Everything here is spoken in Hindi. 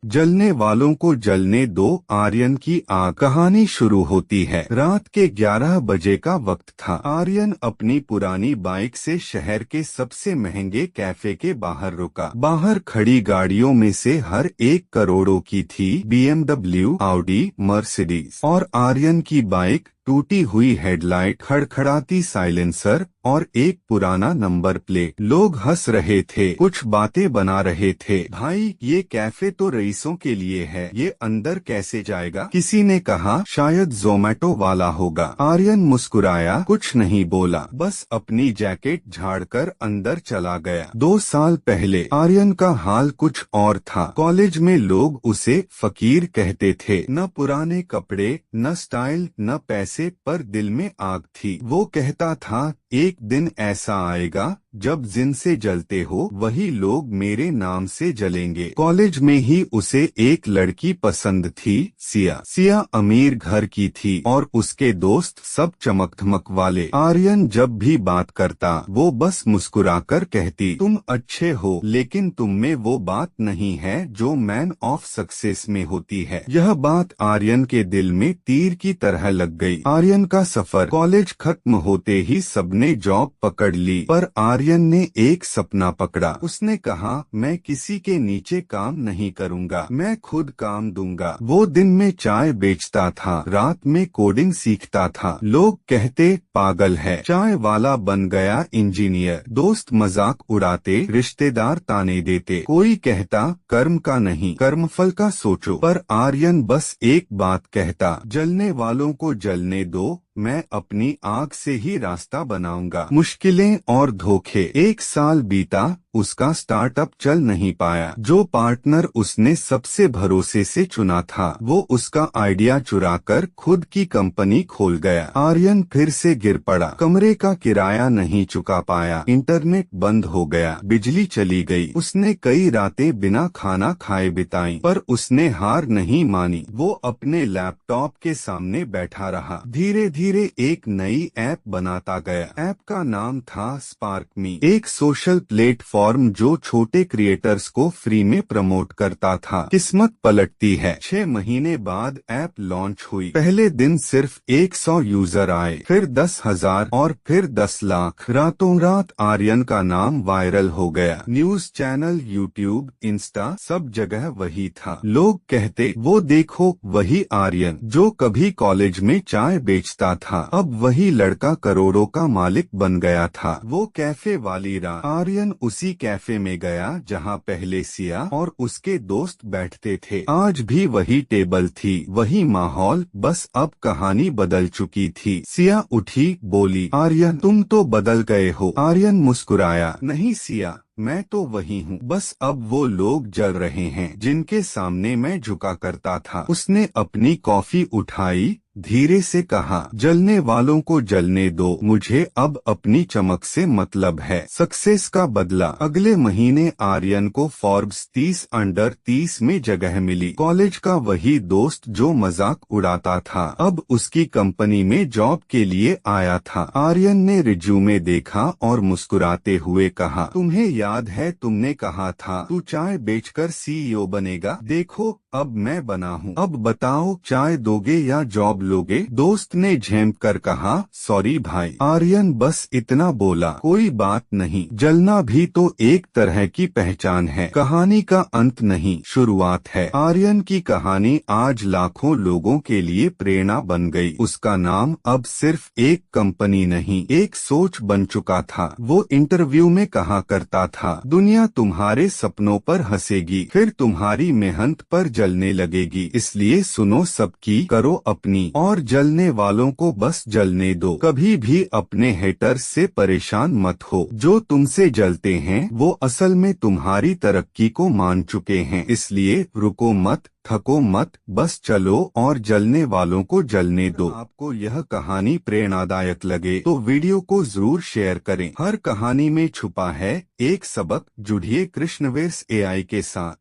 जलने वालों को जलने दो, आर्यन की आग। कहानी शुरू होती है। रात के 11 बजे का वक्त था। आर्यन अपनी पुरानी बाइक से शहर के सबसे महंगे कैफे के बाहर रुका। बाहर खड़ी गाड़ियों में से हर एक करोड़ों की थी। BMW, Audi, Mercedes. और आर्यन की बाइक, टूटी हुई हेडलाइट, खड़खड़ाती साइलेंसर और एक पुराना नंबर प्लेट। लोग हंस रहे थे, कुछ बातें बना रहे थे। भाई, ये कैफे तो रईसों के लिए है, ये अंदर कैसे जाएगा? किसी ने कहा, शायद जोमेटो वाला होगा। आर्यन मुस्कुराया, कुछ नहीं बोला, बस अपनी जैकेट झाड़कर अंदर चला गया। 2 साल पहले आर्यन का हाल कुछ और था। कॉलेज में लोग उसे फकीर कहते थे। न पुराने कपड़े, न स्टाइल, न पैसे, पर दिल में आग थी। वो कहता था, एक दिन ऐसा आएगा जब जिनसे जलते हो वही लोग मेरे नाम से जलेंगे। कॉलेज में ही उसे एक लड़की पसंद थी, सिया। सिया अमीर घर की थी और उसके दोस्त सब चमक-धमक वाले। आर्यन जब भी बात करता वो बस मुस्कुराकर कहती, तुम अच्छे हो, लेकिन तुम में वो बात नहीं है जो मैन ऑफ सक्सेस में होती है। यह बात आर्यन के दिल में तीर की तरह लग गई। आर्यन का सफर। कॉलेज खत्म होते ही सबने जॉब पकड़ ली, पर आर्यन ने एक सपना पकड़ा। उसने कहा, मैं किसी के नीचे काम नहीं करूंगा, मैं खुद काम दूंगा। वो दिन में चाय बेचता था, रात में कोडिंग सीखता था। लोग कहते, पागल है, चाय वाला बन गया इंजीनियर। दोस्त मजाक उड़ाते, रिश्तेदार ताने देते। कोई कहता, कर्म का नहीं, कर्मफल का सोचो। पर आर्यन बस एक बात कहता, जलने वालों को जलने दो, मैं अपनी आग से ही रास्ता बनाऊंगा। मुश्किलें और धोखे। 1 साल बीता, उसका स्टार्टअप चल नहीं पाया। जो पार्टनर उसने सबसे भरोसे से चुना था वो उसका आइडिया चुराकर खुद की कंपनी खोल गया। आर्यन फिर से गिर पड़ा। कमरे का किराया नहीं चुका पाया, इंटरनेट बंद हो गया, बिजली चली गई। उसने कई रातें बिना खाना खाए बिताई, पर उसने हार नहीं मानी। वो अपने लैपटॉप के सामने बैठा रहा। धीरे धीरे एक नई ऐप बनाता गया। ऐप का नाम था स्पार्कमी, एक सोशल प्लेटफॉर्म जो छोटे क्रिएटर्स को फ्री में प्रमोट करता था। किस्मत पलटती है। 6 महीने बाद ऐप लॉन्च हुई। पहले दिन सिर्फ 100 यूजर आए, फिर 10,000 और फिर 10 लाख। रातों रात आर्यन का नाम वायरल हो गया। न्यूज चैनल, यूट्यूब, इंस्टा, सब जगह वही था। लोग कहते, वो देखो, वही आर्यन जो कभी कॉलेज में चाय बेचता था, अब वही लड़का करोड़ों का मालिक बन गया था। वो कैफे वाली रात। आर्यन उसी कैफे में गया जहां पहले सिया और उसके दोस्त बैठते थे। आज भी वही टेबल थी, वही माहौल, बस अब कहानी बदल चुकी थी। सिया उठी, बोली, आर्यन तुम तो बदल गए हो। आर्यन मुस्कुराया, नहीं सिया, मैं तो वही हूँ, बस अब वो लोग जल रहे हैं जिनके सामने मैं झुका करता था। उसने अपनी कॉफी उठाई, धीरे से कहा, जलने वालों को जलने दो, मुझे अब अपनी चमक से मतलब है। सक्सेस का बदला। अगले महीने आर्यन को फोर्ब्स 30 अंडर 30 में जगह मिली। कॉलेज का वही दोस्त जो मजाक उड़ाता था अब उसकी कंपनी में जॉब के लिए आया था। आर्यन ने रिज्यूमे देखा और मुस्कुराते हुए कहा, तुम्हें याद है तुमने कहा था तू चाय बेचकर CEO बनेगा? देखो, अब मैं बना हूँ। अब बताओ, चाय दोगे या जॉब लोगे? दोस्त ने झेंप कर कहा, सॉरी भाई। आर्यन बस इतना बोला, कोई बात नहीं, जलना भी तो एक तरह की पहचान है। कहानी का अंत नहीं, शुरुआत है। आर्यन की कहानी आज लाखों लोगों के लिए प्रेरणा बन गई। उसका नाम अब सिर्फ एक कंपनी नहीं, एक सोच बन चुका था। वो इंटरव्यू में कहा करता था, दुनिया तुम्हारे सपनों पर हंसेगी, फिर तुम्हारी मेहनत पर जलने लगेगी। इसलिए सुनो सबकी, करो अपनी, और जलने वालों को बस जलने दो। कभी भी अपने हेटर्स से परेशान मत हो। जो तुमसे जलते हैं वो असल में तुम्हारी तरक्की को मान चुके हैं। इसलिए रुको मत, थको मत, बस चलो और जलने वालों को जलने दो। आपको यह कहानी प्रेरणादायक लगे तो वीडियो को जरूर शेयर करें। हर कहानी में छुपा है एक सबक। जुड़िए कृष्णवेर्स AI के साथ।